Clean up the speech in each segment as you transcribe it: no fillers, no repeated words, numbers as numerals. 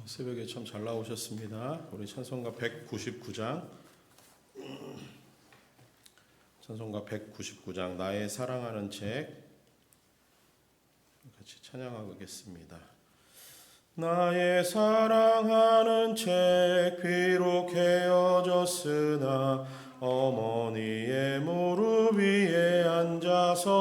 새벽에 참 잘 나오셨습니다. 우리 찬송가 199장 나의 사랑하는 책 같이 찬양하겠습니다. 나의 사랑하는 책 비록 헤어졌으나 어머니의 무릎 위에 앉아서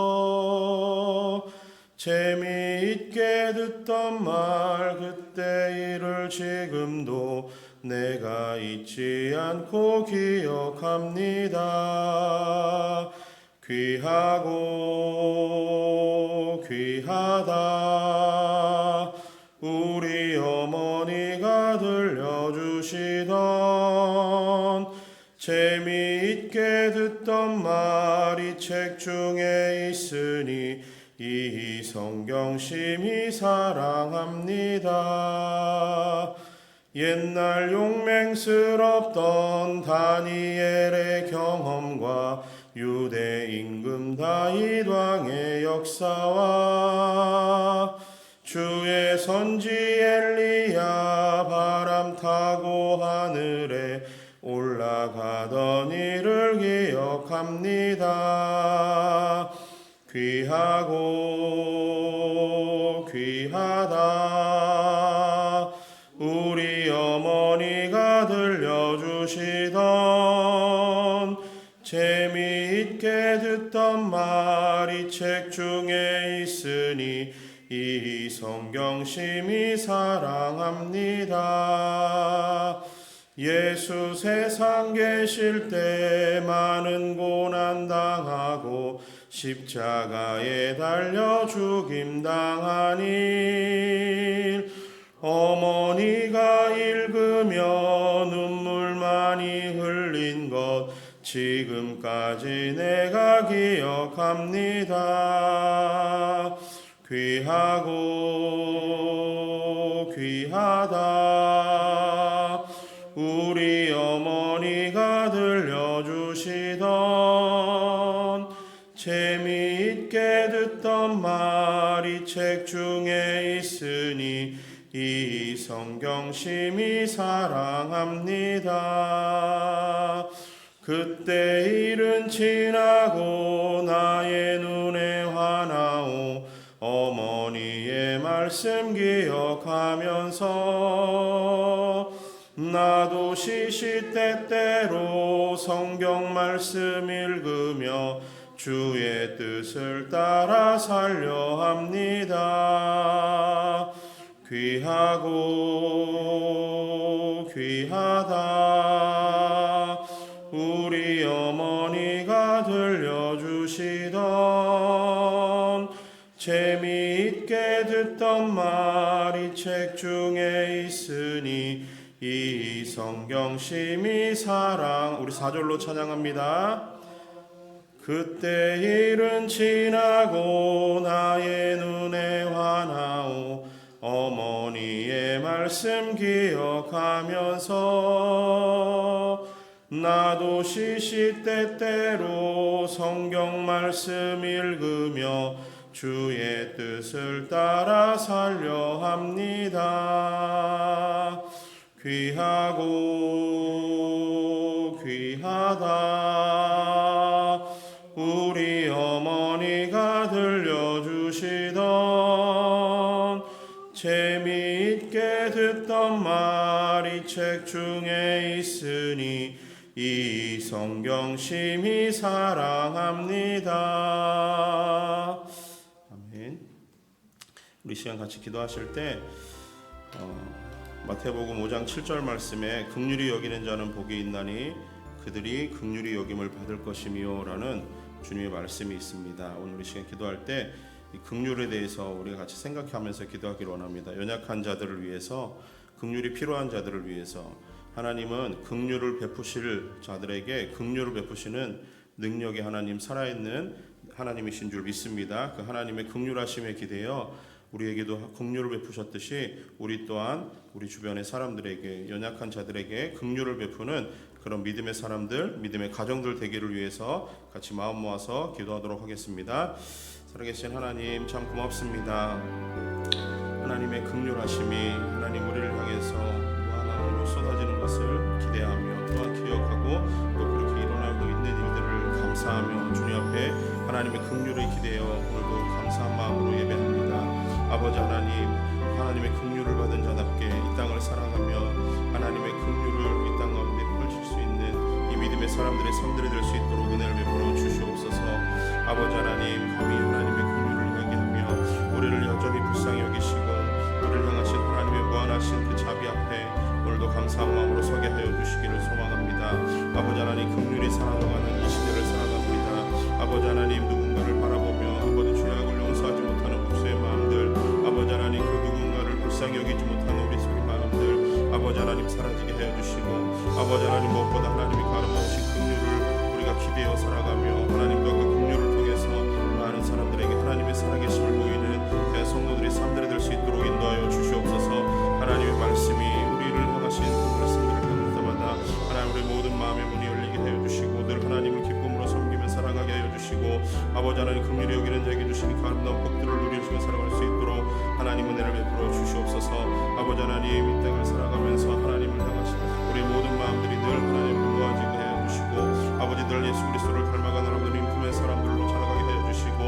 재미있게 듣던 말 그때 일을 지금도 내가 잊지 않고 기억합니다. 귀하고 귀하다 우리 어머니가 들려주시던 재미있게 듣던 말이 책 중에 있으니 이 성경 심히 사랑합니다. 옛날 용맹스럽던 다니엘의 경험과 유대 임금 다윗 왕의 역사와 주의 선지 엘리야 바람 타고 하늘에 올라가던 일을 기억합니다. 귀하고 귀하다 우리 어머니가 들려주시던 재미있게 듣던 말이 책 중에 있으니 이 성경 심히 사랑합니다. 예수 세상 계실 때 많은 고난 당하고 십자가에 달려 죽임 당한 일 어머니가 읽으며 눈물 많이 흘린 것 지금까지 내가 기억합니다. 귀하고 귀하다 우리 어머니가 들려주시던 재미있게 듣던 말이 책 중에 있으니 이 성경 심히 사랑합니다. 그때 일은 지나고 나의 눈에 환하오 어머니의 말씀 기억하면서 나도 시시때때로 성경 말씀 읽으며 주의 뜻을 따라 살려 합니다. 귀하고 귀하다 우리 어머니가 들려주시던 재미있게 듣던 말이 책 중에 있으니 이 성경 심히 우리 4절로 찬양합니다. 그때 일은 지나고 나의 눈에 환하오 어머니의 말씀 기억하면서 나도 시시때때로 성경 말씀 읽으며 주의 뜻을 따라 살려 합니다. 귀하고 귀하다 우리 어머니가 들려주시던 재미있게 듣던 말이 책 중에 있으니 이 성경 심히 사랑합니다. 아멘. 우리 시간 같이 기도하실 때 마태복음 5장 7절 말씀에 긍휼히 여기는 자는 복이 있나니 그들이 긍휼히 여김을 받을 것이며 라는 주님의 말씀이 있습니다. 오늘 우리 시간 기도할 때 이 긍휼에 대해서 우리가 같이 생각하면서 기도하기를 원합니다. 연약한 자들을 위해서 긍휼이 필요한 자들을 위해서 하나님은 긍휼을 베푸실 자들에게 긍휼을 베푸시는 능력의 하나님 살아있는 하나님이신 줄 믿습니다. 그 하나님의 긍휼하심에 기대어 우리에게도 긍휼을 베푸셨듯이 우리 또한 우리 주변의 사람들에게 연약한 자들에게 긍휼을 베푸는 그런 믿음의 사람들, 믿음의 가정들 되기를 위해서 같이 마음 모아서 기도하도록 하겠습니다. 살아계신 하나님 참 고맙습니다. 하나님의 긍휼하심이 하나님 우리 우리를 향해서 무한함으로 쏟아지는 것을 기대하며 또한 기억하고 또 그렇게 일어나고 있는 일들을 감사하며 주님 앞에 하나님의 긍휼을 기대어 오늘도 감사한 마음으로 예배합니다. 아버지 하나님, 하나님의 긍휼을 받은 자답게 이 땅을 살아가며 하나님의 긍휼을 이 땅 가운데 펼칠 수 있는 이 믿음의 사람들의 삶들이 될 수 있도록 은혜를 베풀어 주시옵소서. 아버지 하나님, 감히 하나님의 긍휼을 이야기하며 우리를 여전히 불쌍히 여기시고 우리를 향하신 하나님의 무한하신 그 자비 앞에 오늘도 감사한 마음으로 서게 하여 주시기를 소망합니다. 아버지 하나님, 긍휼이 사라져가는 이 시대를 살아갑니다. 아버지 하나님, 누군가를 바라보며 아버지 죄악을 용서하지 못하는 복수의 마음들, 아버지 하나님, 그 누군가를 불쌍히 여기지 못하는 우리 소리 마음들 아버지 하나님 사라지게 하여 주시고 아버지 하나님, 무엇보다 하나님이 아름다우신 긍휼을 우리가 기대어 살아가며 하나님과 그 긍휼을 통해서 많은 사람들에게 하나님의 살아계심을 보이는 그 성도들의 삶들이 될 수 있도록 인도하여 주시옵소서. 하나님의 말씀이 우리를 향하신 그 말씀들을 받을 때마다 하나님 우리 모든 마음의 문이 열리게 하여 주시고 늘 하나님을 기쁨으로 섬기며 살아가게 하여 주시고 아버지 하나님, 긍휼히 여기는 자에게 주시는 그 아름다운 복들을 누리시며 살아갈 수 있도록 하나님 은혜를 베풀어 주시옵소서. 아버지 하나님, 이 땅을 살아가면서 하나님을 향하신 우리 모든 마음들이 늘 하나님을 모아지게 하여 주시고 아버지 늘 예수 그리스도를 닮아가는 하나님 품의 사람들로 자라가게 하여 주시고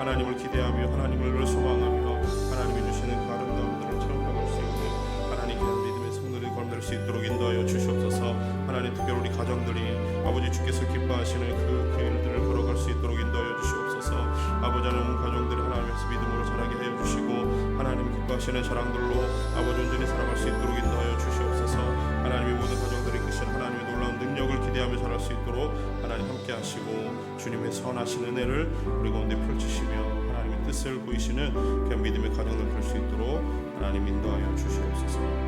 하나님을 기대하며 하나님을 늘 소망하며 하나님이 주시는 그 아름다움들을 체험할 수 있는 하나님 귀한 믿음의 성도들이 거듭날 수 있도록 인도하여 주시옵소서. 하나님, 특별히 우리 가정들이 아버지 주께서 기뻐하시는 그 일들을 걸어갈 수 있도록 인도하여 주시옵소서. 아버지 하나님, 가정들이 하나님께서 믿음으로 자라게 하여 주시고 하나님 기뻐하시는 자랑들로 아버지 온전히 살아갈 수 있도록 인도하여 주시옵소서. 하나님의 모든 가정들이 크신 하나님의 놀라운 능력을 기대하며 자랄 수 있도록 하나님 함께 하시고 주님의 선하신 은혜를 우리 가운데 펼치시며 하나님의 뜻을 보이시는 그 믿음의 가정을 펼 수 있도록 하나님 인도하여 주시옵소서.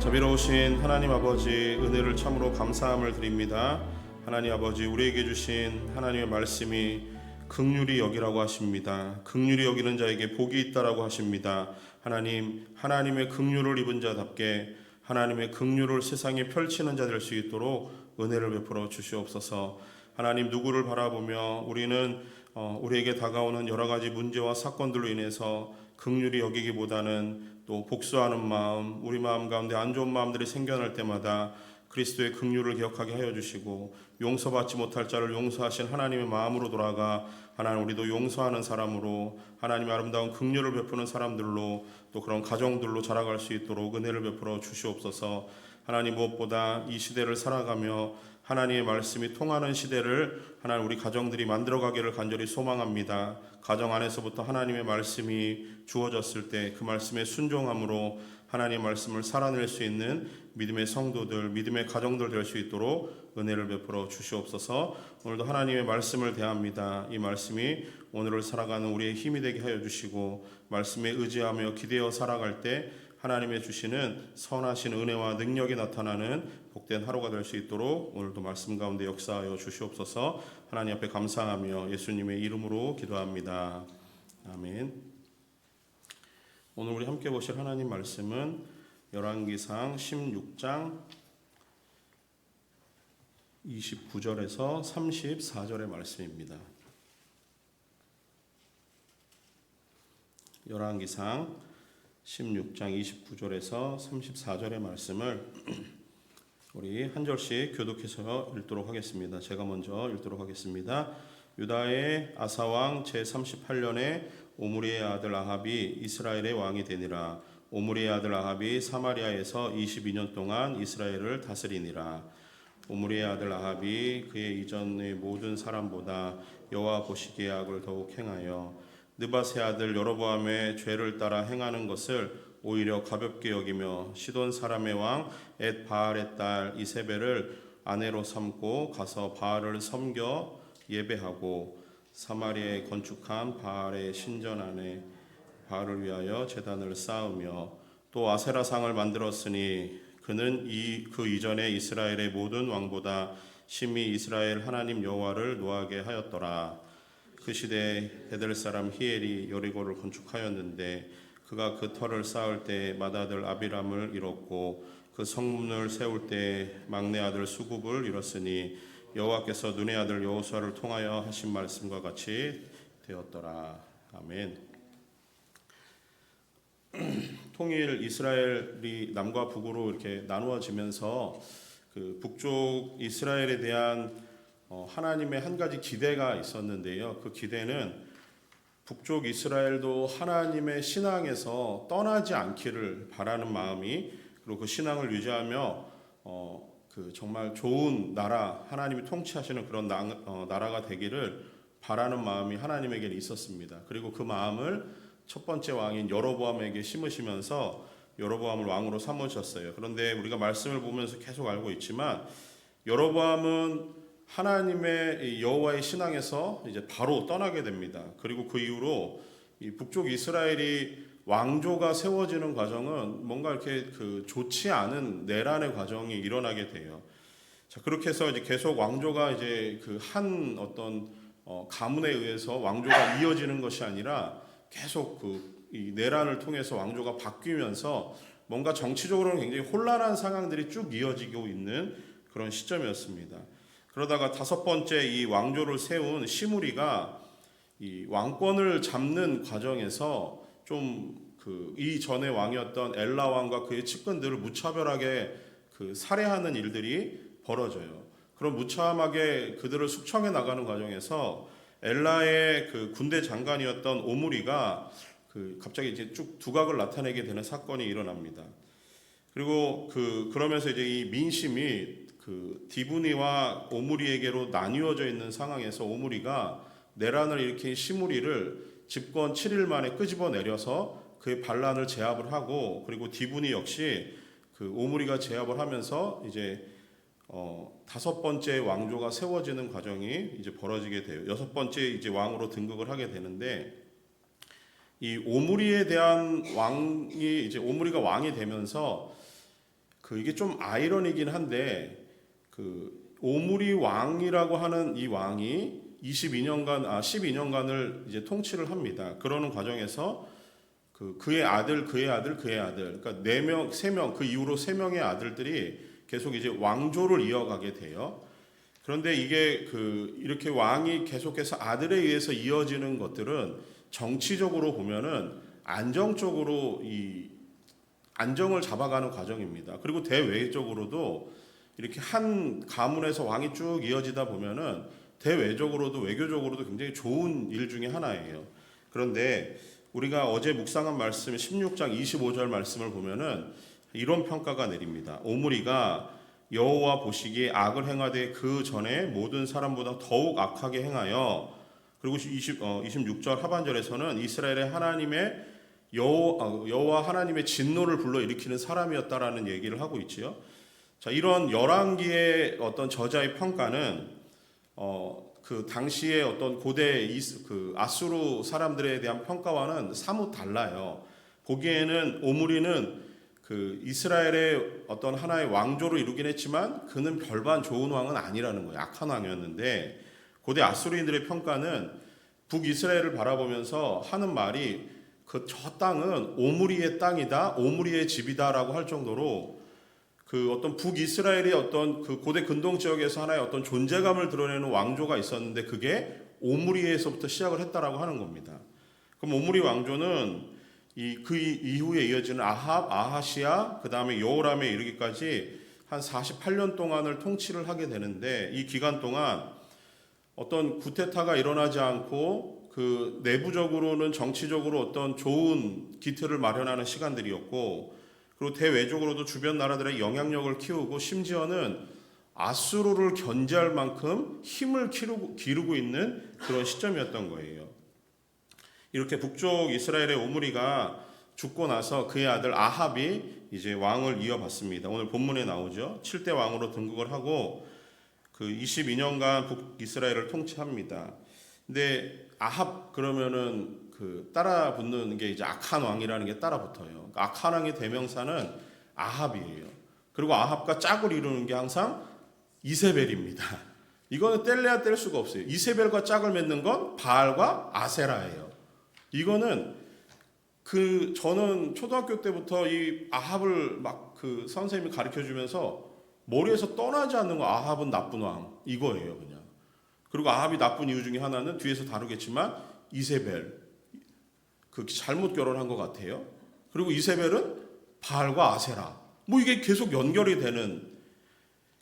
자비로우신 하나님 아버지, 은혜를 참으로 감사함을 드립니다. 하나님 아버지, 우리에게 주신 하나님의 말씀이 긍휼히 여기라고 하십니다. 긍휼히 여기는 자에게 복이 있다라고 하십니다. 하나님, 하나님의 긍휼을 입은 자답게 하나님의 긍휼을 세상에 펼치는 자 될 수 있도록 은혜를 베풀어 주시옵소서. 하나님, 누구를 바라보며 우리는 우리에게 다가오는 여러 가지 문제와 사건들로 인해서 긍휼히 여기기보다는 또 복수하는 마음, 우리 마음 가운데 안 좋은 마음들이 생겨날 때마다 그리스도의 긍휼을 기억하게 하여 주시고 용서받지 못할 자를 용서하신 하나님의 마음으로 돌아가 하나님, 우리도 용서하는 사람으로 하나님의 아름다운 긍휼을 베푸는 사람들로 또 그런 가정들로 자라갈 수 있도록 은혜를 베풀어 주시옵소서. 하나님, 무엇보다 이 시대를 살아가며 하나님의 말씀이 통하는 시대를 하나님 우리 가정들이 만들어가기를 간절히 소망합니다. 가정 안에서부터 하나님의 말씀이 주어졌을 때 그 말씀에 순종함으로 하나님의 말씀을 살아낼 수 있는 믿음의 성도들, 믿음의 가정들 될 수 있도록 은혜를 베풀어 주시옵소서. 오늘도 하나님의 말씀을 대합니다. 이 말씀이 오늘을 살아가는 우리의 힘이 되게 하여 주시고 말씀에 의지하며 기대어 살아갈 때 하나님의 주시는 선하신 은혜와 능력이 나타나는 복된 하루가 될 수 있도록 오늘도 말씀 가운데 역사하여 주시옵소서. 하나님 앞에 감사하며 예수님의 이름으로 기도합니다. 아멘. 오늘 우리 함께 보실 하나님 말씀은 열왕기상 16장 29절에서 34절의 말씀입니다. 열왕기상 16장 29절에서 34절의 말씀을 우리 한 절씩 교독해서 읽도록 하겠습니다. 제가 먼저 읽도록 하겠습니다. 유다의 아사왕 제38년에 오므리의 아들 아합이 이스라엘의 왕이 되니라. 오므리의 아들 아합이 사마리아에서 22년 동안 이스라엘을 다스리니라. 오므리의 아들 아합이 그의 이전의 모든 사람보다 여호와 보시기에 악을 더욱 행하여 느밧의 아들 여로보암의 죄를 따라 행하는 것을 오히려 가볍게 여기며 시돈 사람의 왕 엣 바알의 딸 이세벨을 아내로 삼고 가서 바알을 섬겨 예배하고 사마리아에 건축한 바알의 신전 안에 바알을 위하여 제단을 쌓으며 또 아세라상을 만들었으니 그는 그 이전에 이스라엘의 모든 왕보다 심히 이스라엘 하나님 여호와를 노하게 하였더라. 그 시대에 베델 사람 히엘이 여리고를 건축하였는데 그가 그 터를 쌓을 때 맏아들 아비람을 잃었고 그 성문을 세울 때 막내 아들 수굽을 잃었으니 여호와께서 눈의 아들 여호수아를 통하여 하신 말씀과 같이 되었더라. 아멘. 통일 이스라엘이 남과 북으로 이렇게 나누어지면서 그 북쪽 이스라엘에 대한 하나님의 한 가지 기대가 있었는데요. 그 기대는 북쪽 이스라엘도 하나님의 신앙에서 떠나지 않기를 바라는 마음이, 그리고 그 신앙을 유지하며 그 정말 좋은 나라, 하나님이 통치하시는 그런 나라가 되기를 바라는 마음이 하나님에게는 있었습니다. 그리고 그 마음을 첫 번째 왕인 여로보암에게 심으시면서 여로보암을 왕으로 삼으셨어요. 그런데 우리가 말씀을 보면서 계속 알고 있지만 여로보암은 하나님의 여호와의 신앙에서 이제 바로 떠나게 됩니다. 그리고 그 이후로 이 북쪽 이스라엘이 왕조가 세워지는 과정은 뭔가 이렇게 그 좋지 않은 내란의 과정이 일어나게 돼요. 자, 그렇게 해서 이제 계속 왕조가 이제 그 한 어떤 가문에 의해서 왕조가 이어지는 것이 아니라 계속 이 내란을 통해서 왕조가 바뀌면서 뭔가 정치적으로는 굉장히 혼란한 상황들이 쭉 이어지고 있는 그런 시점이었습니다. 그러다가 다섯 번째 이 왕조를 세운 시므리가 이 왕권을 잡는 과정에서 좀 그 이전의 왕이었던 엘라 왕과 그의 측근들을 무차별하게 그 살해하는 일들이 벌어져요. 그런 무참하게 그들을 숙청해 나가는 과정에서 엘라의 그 군대 장관이었던 오므리가 그 갑자기 이제 쭉 두각을 나타내게 되는 사건이 일어납니다. 그리고 그러면서 이제 이 민심이 그 디브니와 오므리에게로 나뉘어져 있는 상황에서 오므리가 내란을 일으킨 시므리를 집권 7일 만에 끄집어내려서 그의 반란을 제압을 하고, 그리고 디브니 역시 그 오므리가 제압을 하면서 이제 다섯 번째 왕조가 세워지는 과정이 이제 벌어지게 돼요. 여섯 번째 이제 왕으로 등극을 하게 되는데, 이 오므리에 대한 왕이 이제 오므리가 왕이 되면서 이게 좀 아이러니긴 한데, 그 오므리 왕이라고 하는 이 왕이 12년간을 이제 통치를 합니다. 그러는 과정에서 그의 아들, 그러니까 3명, 그 이후로 3명의 아들들이 계속 이제 왕조를 이어가게 돼요. 그런데 이게 이렇게 왕이 계속해서 아들에 의해서 이어지는 것들은 정치적으로 보면은 안정적으로 이 안정을 잡아가는 과정입니다. 그리고 대외적으로도 이렇게 한 가문에서 왕이 쭉 이어지다 보면은 대외적으로도 외교적으로도 굉장히 좋은 일 중에 하나예요. 그런데 우리가 어제 묵상한 말씀 16장 25절 말씀을 보면은 이런 평가가 내립니다. 오므리가 여호와 보시기에 악을 행하되 그 전에 모든 사람보다 더욱 악하게 행하여, 그리고 26절 하반절에서는 이스라엘의 하나님의 여호와 하나님의 진노를 불러일으키는 사람이었다라는 얘기를 하고 있지요. 자, 이런 열왕기의 어떤 저자의 평가는 그 당시의 어떤 고대 그 아수르 사람들에 대한 평가와는 사뭇 달라요. 보기에는 오므리는 그 이스라엘의 어떤 하나의 왕조를 이루긴 했지만 그는 별반 좋은 왕은 아니라는 거예요. 악한 왕이었는데, 고대 아수르인들의 평가는 북이스라엘을 바라보면서 하는 말이 저 땅은 오므리의 땅이다, 오므리의 집이다라고 할 정도로 그 어떤 북이스라엘의 어떤 그 고대 근동 지역에서 하나의 어떤 존재감을 드러내는 왕조가 있었는데 그게 오므리에서부터 시작을 했다라고 하는 겁니다. 그럼 오므리 왕조는 그 이후에 이어지는 아합, 아하시아, 그 다음에 여호람에 이르기까지 한 48년 동안을 통치를 하게 되는데, 이 기간 동안 어떤 쿠데타가 일어나지 않고 그 내부적으로는 정치적으로 어떤 좋은 기틀을 마련하는 시간들이었고, 그리고 대외적으로도 주변 나라들의 영향력을 키우고 심지어는 아수르를 견제할 만큼 힘을 기르고 있는 그런 시점이었던 거예요. 이렇게 북쪽 이스라엘의 오므리가 죽고 나서 그의 아들 아합이 이제 왕을 이어받습니다. 오늘 본문에 나오죠. 7대 왕으로 등극을 하고 그 22년간 북이스라엘을 통치합니다. 근데 아합 그러면은 그 따라 붙는 게 이제 악한 왕이라는 게 따라 붙어요. 그러니까 악한 왕의 대명사는 아합이에요. 그리고 아합과 짝을 이루는 게 항상 이세벨입니다. 이거는 뗄래야 뗄 수가 없어요. 이세벨과 짝을 맺는 건 바알과 아세라예요. 이거는 저는 초등학교 때부터 이 아합을 막 그 선생님이 가르쳐 주면서 머리에서 떠나지 않는 거, 아합은 나쁜 왕 이거예요, 그냥. 그리고 아합이 나쁜 이유 중에 하나는, 뒤에서 다루겠지만, 이세벨, 그 잘못 결혼한 것 같아요. 그리고 이세벨은 바알과 아세라. 뭐 이게 계속 연결이 되는,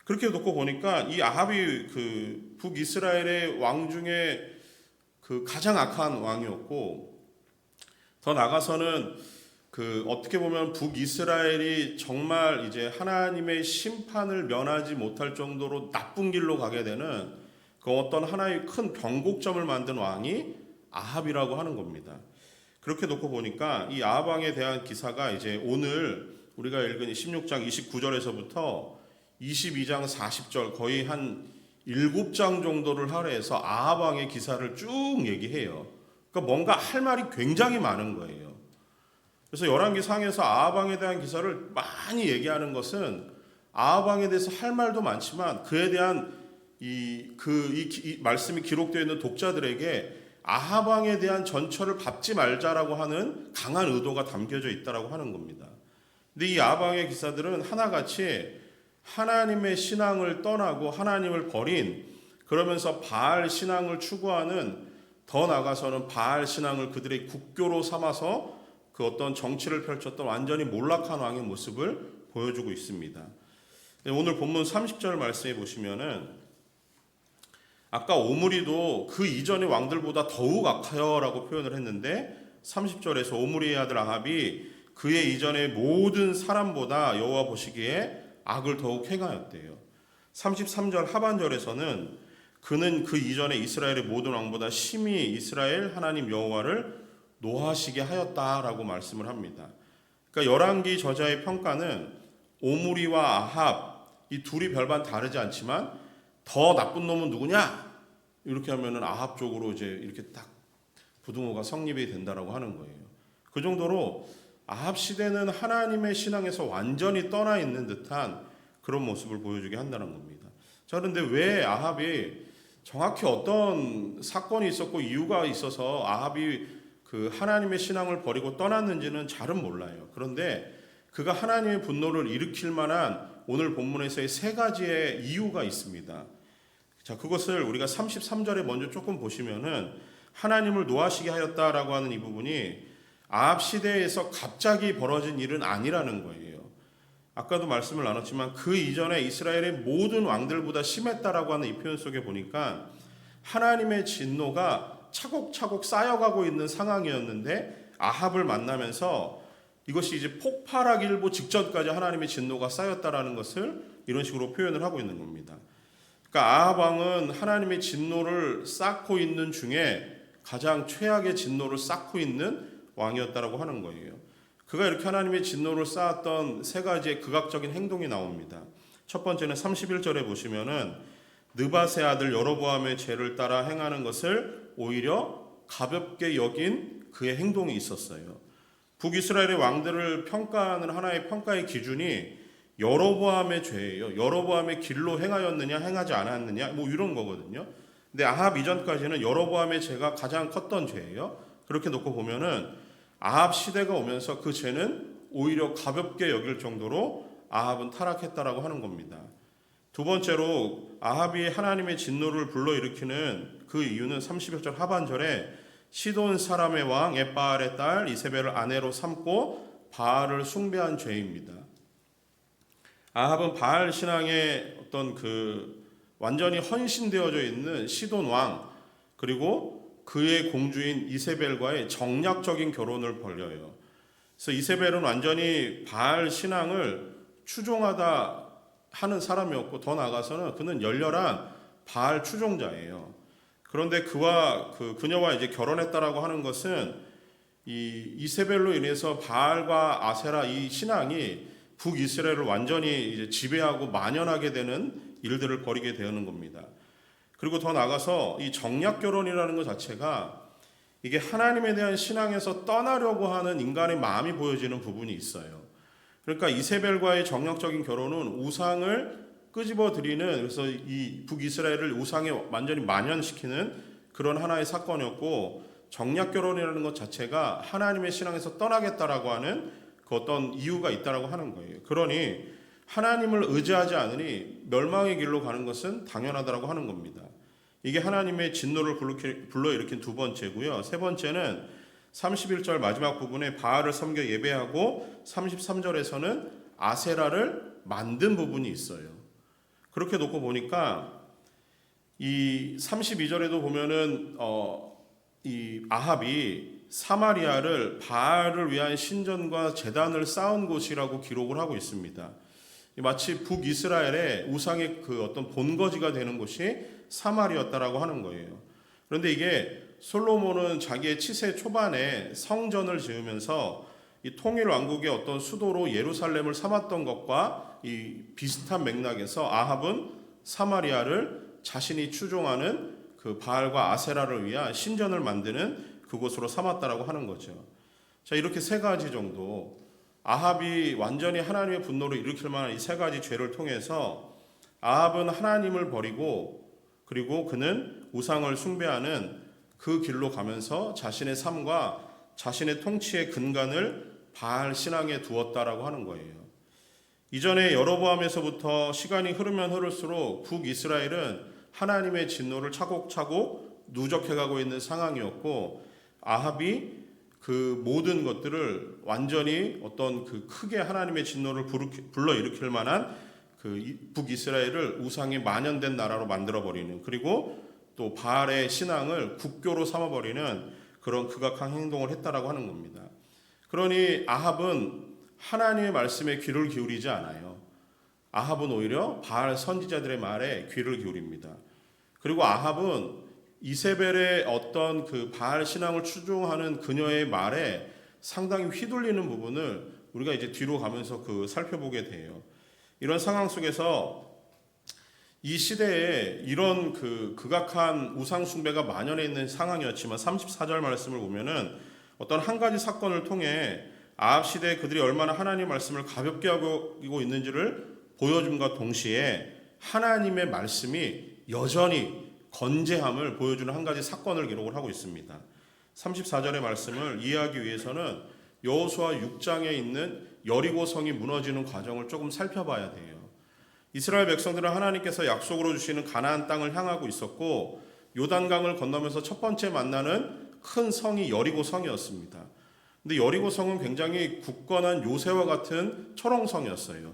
그렇게 놓고 보니까 이 아합이 그 북이스라엘의 왕 중에 그 가장 악한 왕이었고, 더 나아가서는 그 어떻게 보면 북이스라엘이 정말 이제 하나님의 심판을 면하지 못할 정도로 나쁜 길로 가게 되는 그 어떤 하나의 큰 변곡점을 만든 왕이 아합이라고 하는 겁니다. 그렇게 놓고 보니까 이 아합 왕에 대한 기사가 이제 오늘 우리가 읽은 16장 29절에서부터 22장 40절 거의 한 7장 정도를 할애해서 아합 왕의 기사를 쭉 얘기해요. 그러니까 뭔가 할 말이 굉장히 많은 거예요. 그래서 열왕기상에서 아합 왕에 대한 기사를 많이 얘기하는 것은 아합 왕에 대해서 할 말도 많지만 그에 대한 이 말씀이 기록되어 있는 독자들에게 아합 왕에 대한 전철을 밟지 말자라고 하는 강한 의도가 담겨져 있다라고 하는 겁니다. 근데 이 아합 왕의 기사들은 하나같이 하나님의 신앙을 떠나고 하나님을 버린, 그러면서 바알 신앙을 추구하는, 더 나아가서는 바알 신앙을 그들의 국교로 삼아서 그 어떤 정치를 펼쳤던 완전히 몰락한 왕의 모습을 보여주고 있습니다. 오늘 본문 30절 말씀해 보시면은 아까 오므리도 그 이전의 왕들보다 더욱 악하여라고 표현을 했는데 30절에서 오므리의 아들 아합이 그의 이전의 모든 사람보다 여호와 보시기에 악을 더욱 행하였대요. 33절 하반절에서는 그는 그 이전에 이스라엘의 모든 왕보다 심히 이스라엘 하나님 여호와를 노하시게 하였다라고 말씀을 합니다. 그러니까 열왕기 저자의 평가는 오므리와 아합 이 둘이 별반 다르지 않지만 더 나쁜 놈은 누구냐? 이렇게 하면은 아합 쪽으로 이제 이렇게 딱 부등호가 성립이 된다라고 하는 거예요. 그 정도로 아합 시대는 하나님의 신앙에서 완전히 떠나 있는 듯한 그런 모습을 보여주게 한다는 겁니다. 자, 그런데 왜 아합이 정확히 어떤 사건이 있었고 이유가 있어서 아합이 그 하나님의 신앙을 버리고 떠났는지는 잘은 몰라요. 그런데 그가 하나님의 분노를 일으킬 만한 오늘 본문에서의 세 가지의 이유가 있습니다. 자, 그것을 우리가 33절에 먼저 조금 보시면은 하나님을 노하시게 하였다라고 하는 이 부분이 아합 시대에서 갑자기 벌어진 일은 아니라는 거예요. 아까도 말씀을 나눴지만 그 이전에 이스라엘의 모든 왕들보다 심했다라고 하는 이 표현 속에 보니까 하나님의 진노가 차곡차곡 쌓여가고 있는 상황이었는데 아합을 만나면서 이것이 이제 폭발하기일보 직전까지 하나님의 진노가 쌓였다라는 것을 이런 식으로 표현을 하고 있는 겁니다. 그러니까 아합 왕은 하나님의 진노를 쌓고 있는 중에 가장 최악의 진노를 쌓고 있는 왕이었다라고 하는 거예요. 그가 이렇게 하나님의 진노를 쌓았던 세 가지의 극악적인 행동이 나옵니다. 첫 번째는 31절에 보시면은 느밧의 아들 여로보암의 죄를 따라 행하는 것을 오히려 가볍게 여긴 그의 행동이 있었어요. 북이스라엘의 왕들을 평가하는 하나의 평가의 기준이 여로보암의 죄예요. 여로보암의 길로 행하였느냐 행하지 않았느냐 뭐 이런 거거든요. 근데 아합 이전까지는 여로보암의 죄가 가장 컸던 죄예요. 그렇게 놓고 보면은 아합 시대가 오면서 그 죄는 오히려 가볍게 여길 정도로 아합은 타락했다라고 하는 겁니다. 두 번째로 아합이 하나님의 진노를 불러일으키는 그 이유는 31절 하반절에 시돈 사람의 왕 엣바알의 딸 이세벨을 아내로 삼고 바알을 숭배한 죄입니다. 아합은 바알 신앙의 어떤 그 완전히 헌신되어져 있는 시돈 왕 그리고 그의 공주인 이세벨과의 정략적인 결혼을 벌여요. 그래서 이세벨은 완전히 바알 신앙을 추종하다 하는 사람이었고 더 나아가서는 그는 열렬한 바알 추종자예요. 그런데 그녀와 이제 결혼했다라고 하는 것은 이 이세벨로 인해서 바알과 아세라 이 신앙이 북이스라엘을 완전히 이제 지배하고 만연하게 되는 일들을 벌이게 되는 겁니다. 그리고 더 나아가서 이 정략 결혼이라는 것 자체가 이게 하나님에 대한 신앙에서 떠나려고 하는 인간의 마음이 보여지는 부분이 있어요. 그러니까 이세벨과의 정략적인 결혼은 우상을 끄집어 들이는, 그래서 이 북이스라엘을 우상에 완전히 만연시키는 그런 하나의 사건이었고, 정략 결혼이라는 것 자체가 하나님의 신앙에서 떠나겠다라고 하는 그 어떤 이유가 있다라고 하는 거예요. 그러니 하나님을 의지하지 않으니 멸망의 길로 가는 것은 당연하다라고 하는 겁니다. 이게 하나님의 진노를 불러일으킨 두 번째고요. 세 번째는 31절 마지막 부분에 바알을 섬겨 예배하고 33절에서는 아세라를 만든 부분이 있어요. 그렇게 놓고 보니까 이 32절에도 보면은 이 아합이 사마리아를 바알을 위한 신전과 제단을 쌓은 곳이라고 기록을 하고 있습니다. 마치 북이스라엘의 우상의 그 어떤 본거지가 되는 곳이 사마리아였다라고 하는 거예요. 그런데 이게 솔로몬은 자기의 치세 초반에 성전을 지으면서 이 통일 왕국의 어떤 수도로 예루살렘을 삼았던 것과 이 비슷한 맥락에서 아합은 사마리아를 자신이 추종하는 그 바알과 아세라를 위한 신전을 만드는 그곳으로 삼았다라고 하는 거죠. 자, 이렇게 세 가지 정도 아합이 완전히 하나님의 분노를 일으킬 만한 이 세 가지 죄를 통해서 아합은 하나님을 버리고 그리고 그는 우상을 숭배하는 그 길로 가면서 자신의 삶과 자신의 통치의 근간을 바알 신앙에 두었다라고 하는 거예요. 이전에 여로보암에서부터 시간이 흐르면 흐를수록 북이스라엘은 하나님의 진노를 차곡차곡 누적해가고 있는 상황이었고 아합이 그 모든 것들을 완전히 어떤 그 크게 하나님의 진노를 불러일으킬 만한 그 북이스라엘을 우상이 만연된 나라로 만들어버리는, 그리고 또 바알의 신앙을 국교로 삼아버리는 그런 극악한 행동을 했다라고 하는 겁니다. 그러니 아합은 하나님의 말씀에 귀를 기울이지 않아요. 아합은 오히려 바알 선지자들의 말에 귀를 기울입니다. 그리고 아합은 이세벨의 어떤 그 바알 신앙을 추종하는 그녀의 말에 상당히 휘둘리는 부분을 우리가 이제 뒤로 가면서 살펴보게 돼요. 이런 상황 속에서 이 시대에 이런 그 극악한 우상 숭배가 만연해 있는 상황이었지만 34절 말씀을 보면은 어떤 한 가지 사건을 통해 아합 시대에 그들이 얼마나 하나님의 말씀을 가볍게 하고 있는지를 보여줌과 동시에 하나님의 말씀이 여전히 건재함을 보여주는 한 가지 사건을 기록을 하고 있습니다. 34절의 말씀을 이해하기 위해서는 여호수아 6장에 있는 여리고성이 무너지는 과정을 조금 살펴봐야 돼요. 이스라엘 백성들은 하나님께서 약속으로 주시는 가나안 땅을 향하고 있었고 요단강을 건너면서 첫 번째 만나는 큰 성이 여리고성이었습니다. 근데 여리고성은 굉장히 굳건한 요새와 같은 초롱성이었어요.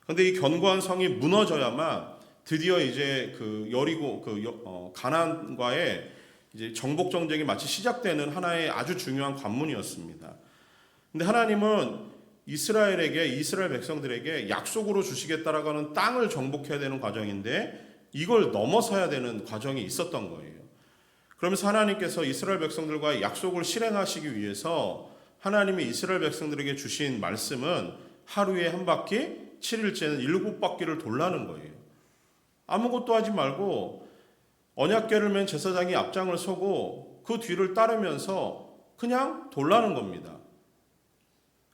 그런데 이 견고한 성이 무너져야만 드디어 이제 가나안과의 이제 정복 전쟁이 마치 시작되는 하나의 아주 중요한 관문이었습니다. 근데 하나님은 이스라엘 백성들에게 약속으로 주시겠다라고 하는 땅을 정복해야 되는 과정인데 이걸 넘어서야 되는 과정이 있었던 거예요. 그러면서 하나님께서 이스라엘 백성들과 약속을 실행하시기 위해서 하나님이 이스라엘 백성들에게 주신 말씀은 하루에 한 바퀴, 7일째는 7바퀴를 돌라는 거예요. 아무것도 하지 말고 언약궤를 맨 제사장이 앞장을 서고 그 뒤를 따르면서 그냥 돌라는 겁니다.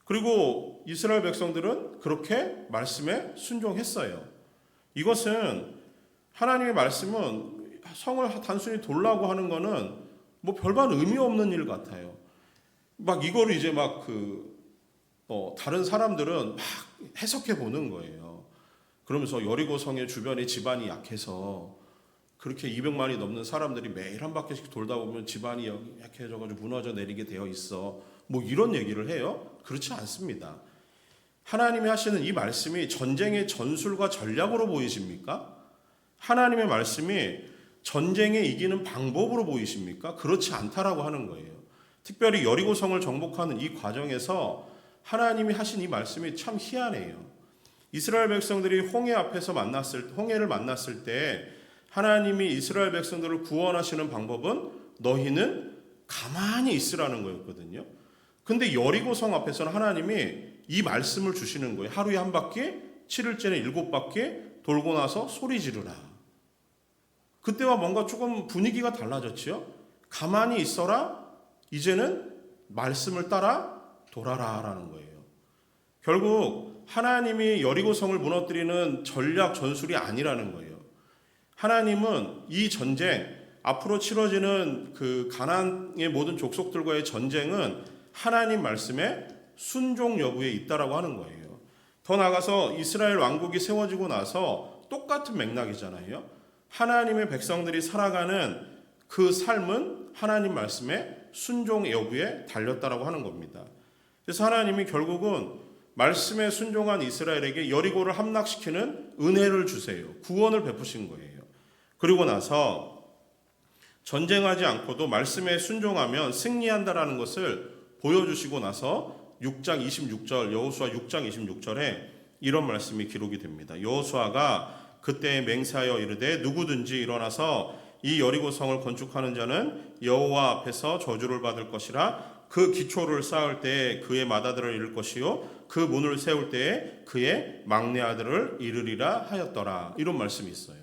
그리고 이스라엘 백성들은 그렇게 말씀에 순종했어요. 이것은 하나님의 말씀은 성을 단순히 돌라고 하는 거는 뭐 별반 의미 없는 일 같아요. 막 이거를 이제 다른 사람들은 막 해석해 보는 거예요. 그러면서 여리고성의 주변에 지반이 약해서 그렇게 200만이 넘는 사람들이 매일 한 바퀴씩 돌다 보면 지반이 약해져가지고 무너져 내리게 되어 있어. 뭐 이런 얘기를 해요? 그렇지 않습니다. 하나님이 하시는 이 말씀이 전쟁의 전술과 전략으로 보이십니까? 하나님의 말씀이 전쟁에 이기는 방법으로 보이십니까? 그렇지 않다라고 하는 거예요. 특별히 여리고성을 정복하는 이 과정에서 하나님이 하신 이 말씀이 참 희한해요. 이스라엘 백성들이 홍해를 만났을 때 하나님이 이스라엘 백성들을 구원하시는 방법은 너희는 가만히 있으라는 거였거든요. 근데 여리고성 앞에서는 하나님이 이 말씀을 주시는 거예요. 하루에 한 바퀴, 7일째는 7바퀴 돌고 나서 소리 지르라. 그때와 뭔가 조금 분위기가 달라졌지요. 가만히 있어라. 이제는 말씀을 따라 돌아라라는 거예요. 결국 하나님이 여리고성을 무너뜨리는 전략 전술이 아니라는 거예요. 하나님은 이 전쟁, 앞으로 치러지는 그 가나안의 모든 족속들과의 전쟁은 하나님 말씀에 순종 여부에 있다라고 하는 거예요. 더 나아가서 이스라엘 왕국이 세워지고 나서 똑같은 맥락이잖아요. 하나님의 백성들이 살아가는 그 삶은 하나님 말씀에 순종 여부에 달렸다라고 하는 겁니다. 그래서 하나님이 결국은 말씀에 순종한 이스라엘에게 여리고를 함락시키는 은혜를 주세요. 구원을 베푸신 거예요. 그리고 나서 전쟁하지 않고도 말씀에 순종하면 승리한다라는 것을 보여주시고 나서 6장 26절 여호수아 6장 26절에 이런 말씀이 기록이 됩니다. 여호수아가 그때 맹세하여 이르되 누구든지 일어나서 이 여리고 성을 건축하는 자는 여호와 앞에서 저주를 받을 것이라. 그 기초를 쌓을 때에 그의 맏아들을 잃을 것이요 그 문을 세울 때에 그의 막내 아들을 잃으리라 하였더라. 이런 말씀이 있어요.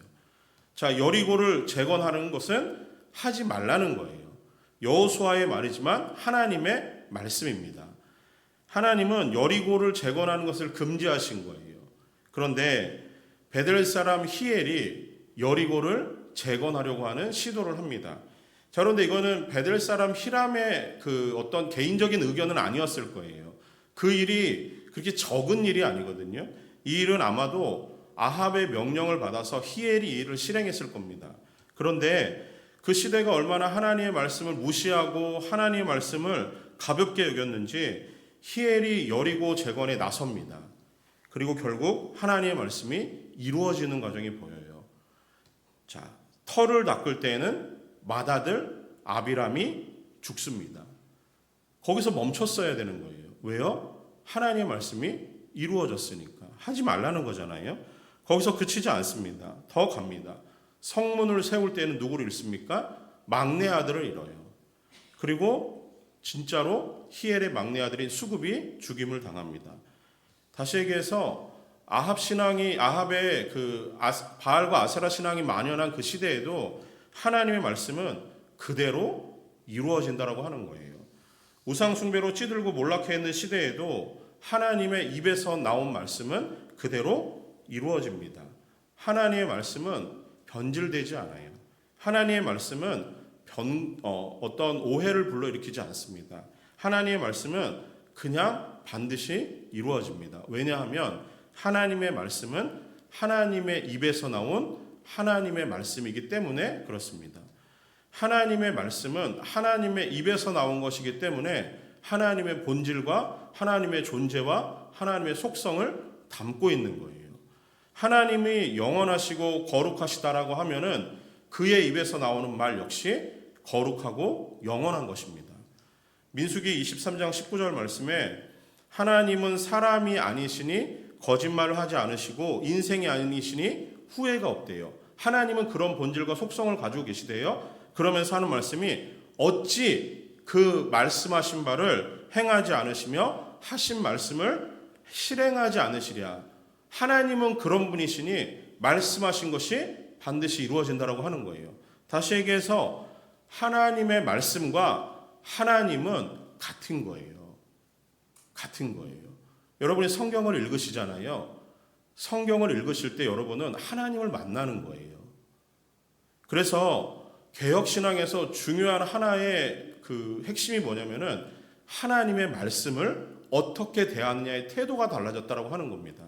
자, 여리고를 재건하는 것은 하지 말라는 거예요. 여호수아의 말이지만 하나님의 말씀입니다. 하나님은 여리고를 재건하는 것을 금지하신 거예요. 그런데 베델 사람 히엘이 여리고를 재건하려고 하는 시도를 합니다. 자, 그런데 이거는 베델 사람 히람의 그 어떤 개인적인 의견은 아니었을 거예요. 그 일이 그렇게 적은 일이 아니거든요. 이 일은 아마도 아합의 명령을 받아서 히엘이 이 일을 실행했을 겁니다. 그런데 그 시대가 얼마나 하나님의 말씀을 무시하고 하나님의 말씀을 가볍게 여겼는지 히엘이 여리고 재건에 나섭니다. 그리고 결국 하나님의 말씀이 이루어지는 과정이 보여요. 자, 터를 닦을 때에는 맏아들 아비람이 죽습니다. 거기서 멈췄어야 되는 거예요. 왜요? 하나님의 말씀이 이루어졌으니까. 하지 말라는 거잖아요. 거기서 그치지 않습니다. 더 갑니다. 성문을 세울 때는 누구를 잃습니까? 막내 아들을 잃어요. 그리고 진짜로 히엘의 막내 아들인 수굽이 죽임을 당합니다. 다시 얘기해서 아합의 바알과 아세라 신앙이 만연한 그 시대에도 하나님의 말씀은 그대로 이루어진다라고 하는 거예요. 우상 숭배로 찌들고 몰락해 있는 시대에도 하나님의 입에서 나온 말씀은 그대로 이루어집니다. 하나님의 말씀은 변질되지 않아요. 하나님의 말씀은 어떤 오해를 불러일으키지 않습니다. 하나님의 말씀은 그냥 반드시 이루어집니다. 왜냐하면 하나님의 말씀은 하나님의 입에서 나온 하나님의 말씀이기 때문에 그렇습니다. 하나님의 말씀은 하나님의 입에서 나온 것이기 때문에 하나님의 본질과 하나님의 존재와 하나님의 속성을 담고 있는 거예요. 하나님이 영원하시고 거룩하시다라고 하면은 그의 입에서 나오는 말 역시 거룩하고 영원한 것입니다. 민수기 23장 19절 말씀에 하나님은 사람이 아니시니 거짓말을 하지 않으시고 인생이 아니시니 후회가 없대요. 하나님은 그런 본질과 속성을 가지고 계시대요. 그러면서 하는 말씀이 어찌 그 말씀하신 바를 행하지 않으시며 하신 말씀을 실행하지 않으시랴. 하나님은 그런 분이시니 말씀하신 것이 반드시 이루어진다라고 하는 거예요. 다시 얘기해서 하나님의 말씀과 하나님은 같은 거예요. 같은 거예요. 여러분이 성경을 읽으시잖아요. 성경을 읽으실 때 여러분은 하나님을 만나는 거예요. 그래서 개혁신앙에서 중요한 하나의 그 핵심이 뭐냐면은 하나님의 말씀을 어떻게 대하느냐의 태도가 달라졌다라고 하는 겁니다.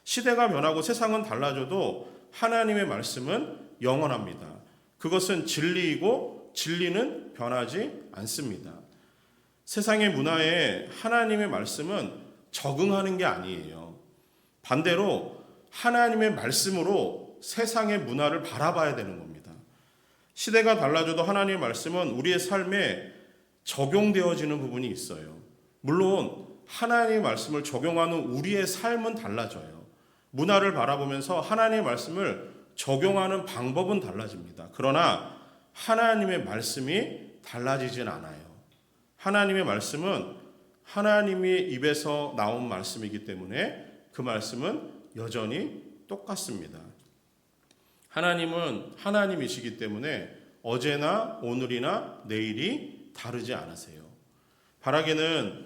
시대가 변하고 세상은 달라져도 하나님의 말씀은 영원합니다. 그것은 진리이고 진리는 변하지 않습니다. 세상의 문화에 하나님의 말씀은 적응하는 게 아니에요. 반대로 하나님의 말씀으로 세상의 문화를 바라봐야 되는 겁니다. 시대가 달라져도 하나님의 말씀은 우리의 삶에 적용되어지는 부분이 있어요. 물론 하나님의 말씀을 적용하는 우리의 삶은 달라져요. 문화를 바라보면서 하나님의 말씀을 적용하는 방법은 달라집니다. 그러나 하나님의 말씀이 달라지진 않아요. 하나님의 말씀은 하나님의 입에서 나온 말씀이기 때문에 그 말씀은 여전히 똑같습니다. 하나님은 하나님이시기 때문에 어제나 오늘이나 내일이 다르지 않으세요. 바라기는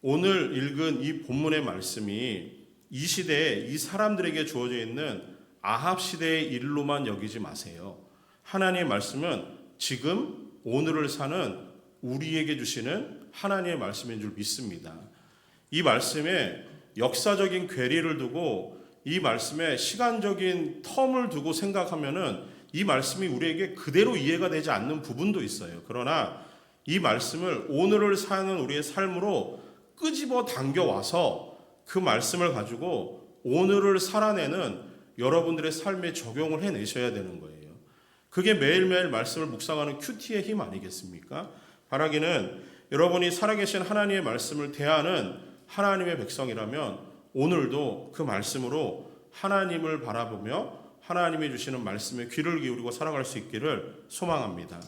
오늘 읽은 이 본문의 말씀이 이 시대에 이 사람들에게 주어져 있는 아합 시대의 일로만 여기지 마세요. 하나님의 말씀은 지금 오늘을 사는 우리에게 주시는 하나님의 말씀인 줄 믿습니다. 이 말씀에 역사적인 괴리를 두고 이 말씀에 시간적인 텀을 두고 생각하면은 이 말씀이 우리에게 그대로 이해가 되지 않는 부분도 있어요. 그러나 이 말씀을 오늘을 사는 우리의 삶으로 끄집어 당겨와서 그 말씀을 가지고 오늘을 살아내는 여러분들의 삶에 적용을 해내셔야 되는 거예요. 그게 매일매일 말씀을 묵상하는 큐티의 힘 아니겠습니까? 바라기는 여러분이 살아계신 하나님의 말씀을 대하는 하나님의 백성이라면 오늘도 그 말씀으로 하나님을 바라보며 하나님이 주시는 말씀에 귀를 기울이고 살아갈 수 있기를 소망합니다.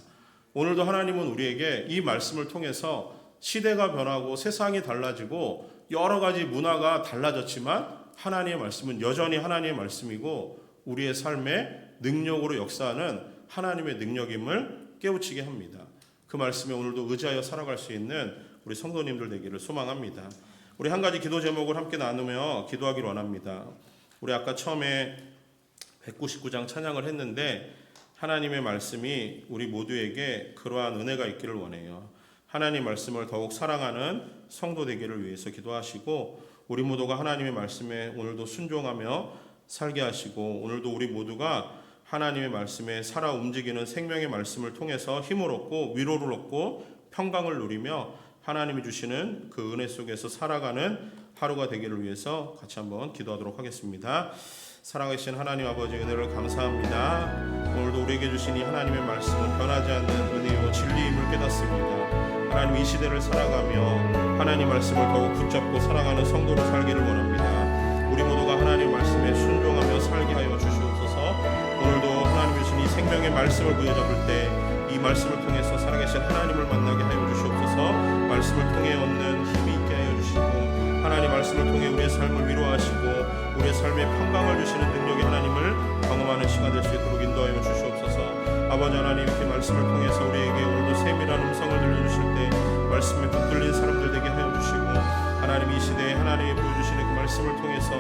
오늘도 하나님은 우리에게 이 말씀을 통해서 시대가 변하고 세상이 달라지고 여러 가지 문화가 달라졌지만 하나님의 말씀은 여전히 하나님의 말씀이고 우리의 삶에 능력으로 역사하는 하나님의 능력임을 깨우치게 합니다. 그 말씀에 오늘도 의지하여 살아갈 수 있는 우리 성도님들 되기를 소망합니다. 우리 한 가지 기도 제목을 함께 나누며 기도하기를 원합니다. 우리 아까 처음에 199장 찬양을 했는데 하나님의 말씀이 우리 모두에게 그러한 은혜가 있기를 원해요. 하나님 말씀을 더욱 사랑하는 성도 되기를 위해서 기도하시고 우리 모두가 하나님의 말씀에 오늘도 순종하며 살게 하시고 오늘도 우리 모두가 하나님의 말씀에 살아 움직이는 생명의 말씀을 통해서 힘을 얻고 위로를 얻고 평강을 누리며 하나님이 주시는 그 은혜 속에서 살아가는 하루가 되기를 위해서 같이 한번 기도하도록 하겠습니다. 사랑하신 하나님 아버지 은혜를 감사합니다. 오늘도 우리에게 주신 이 하나님의 말씀은 변하지 않는 은혜요 진리임을 깨닫습니다. 하나님 이 시대를 살아가며 하나님 말씀을 더욱 붙잡고 살아가는 성도로 살기를 원합니다. 우리 모두가 하나님 말씀에 순종하며 살게 하여 주시옵소서. 오늘도 하나님이 주신 이 생명의 말씀을 부여잡을 때 이 말씀을 통해서 살아계신 하나님을 만나게 하여 주시옵소서. 말씀을 통해 얻는 힘이 있게 하여 주시고 하나님 말씀을 통해 우리의 삶을 위로하시고 우리의 삶에 평강을 주시는 능력의 하나님을 경험하는 시간 될 수 있도록 인도하여 주시옵소서. 아버지 하나님 그 말씀을 통해서 우리에게 오늘도 세밀한 음성을 들려주실 때 말씀에 붙들린 사람들 되게 하여 주시고 하나님 이 시대에 하나님이 보여주시는 그 말씀을 통해서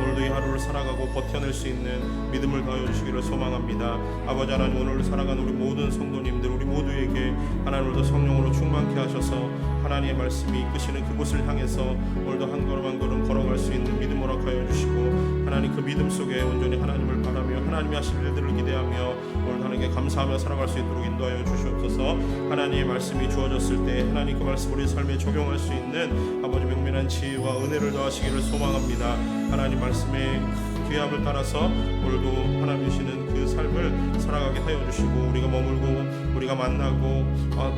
오늘도 이 하루를 살아가고 버텨낼 수 있는 믿음을 더하여 주시기를 소망합니다. 아버지 하나님 오늘 살아가는 우리 모든 성도님들 우리 모두에게 하나님으로도 성령으로 충만케 하셔서 하나님의 말씀이 이끄시는 그곳을 향해서 오늘도 한 걸음 한 걸음 걸어갈 수 있는 믿음 허락하여 주시고 하나님 그 믿음 속에 온전히 하나님을 바라며 하나님이 하실 일들을 기대하며 오늘도 하나님께 감사하며 살아갈 수 있도록 인도하여 주시옵소서. 하나님의 말씀이 주어졌을 때 하나님 그 말씀 우리 삶에 적용할 수 있는 아버지 명민한 지혜와 은혜를 더하시기를 소망합니다. 하나님 말씀의 귀함을 따라서 오늘도 하나님 주시는 그 삶을 살아가게 하여 주시고 우리가 머물고 우리가 만나고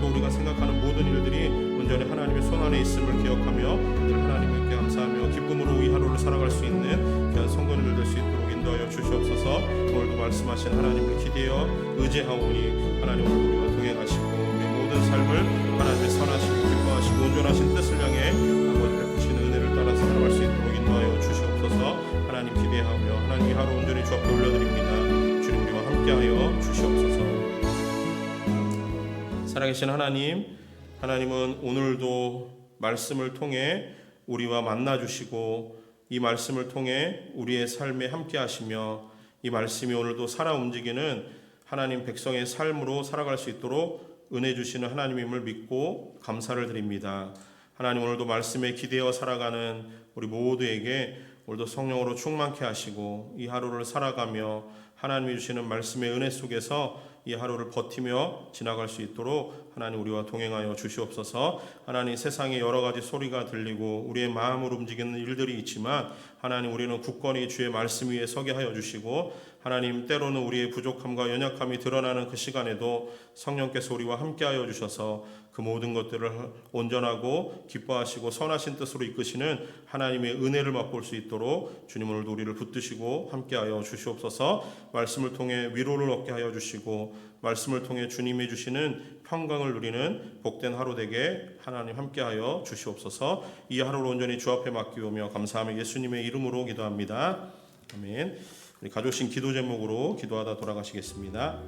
또 우리가 생각하는 모든 일들이 온전히 하나님의 손 안에 있음을 기억하며 늘 하나님께 감사하며 기쁨으로 이 하루를 살아갈 수 있는 귀한 성도님들 될 수 있도록 인도하여 주시옵소서. 오늘도 말씀하신 하나님을 기대어 의지하오니 하나님 오늘 우리와 동행하시고 우리 모든 삶을 하나님의 선하시고 기뻐하시고 온전하신 뜻을 향해 아버지 베푸시는 은혜를 따라 살아갈 수 있도록 인도하여 주시옵소서. 하나님 기대하며 하나님 이 하루 온전히 주 앞에 올려드립니다. 주님 우리와 함께하여 주시옵소서. 살아계신 하나님은 오늘도 말씀을 통해 우리와 만나주시고 이 말씀을 통해 우리의 삶에 함께하시며 이 말씀이 오늘도 살아 움직이는 하나님 백성의 삶으로 살아갈 수 있도록 은혜 주시는 하나님임을 믿고 감사를 드립니다. 하나님 오늘도 말씀에 기대어 살아가는 우리 모두에게 오늘도 성령으로 충만케 하시고 이 하루를 살아가며 하나님이 주시는 말씀의 은혜 속에서 이 하루를 버티며 지나갈 수 있도록 하나님 우리와 동행하여 주시옵소서. 하나님 세상에 여러 가지 소리가 들리고 우리의 마음을 움직이는 일들이 있지만 하나님 우리는 굳건히 주의 말씀 위에 서게 하여 주시고 하나님 때로는 우리의 부족함과 연약함이 드러나는 그 시간에도 성령께서 우리와 함께하여 주셔서 그 모든 것들을 온전하고 기뻐하시고 선하신 뜻으로 이끄시는 하나님의 은혜를 맛볼 수 있도록 주님 오늘도 우리를 붙드시고 함께하여 주시옵소서. 말씀을 통해 위로를 얻게 하여 주시고 말씀을 통해 주님이 주시는 평강을 누리는 복된 하루 되게 하나님 함께하여 주시옵소서. 이 하루를 온전히 주 앞에 맡기오며 감사하며 예수님의 이름으로 기도합니다. 아멘. 우리 가져오신 기도 제목으로 기도하다 돌아가시겠습니다.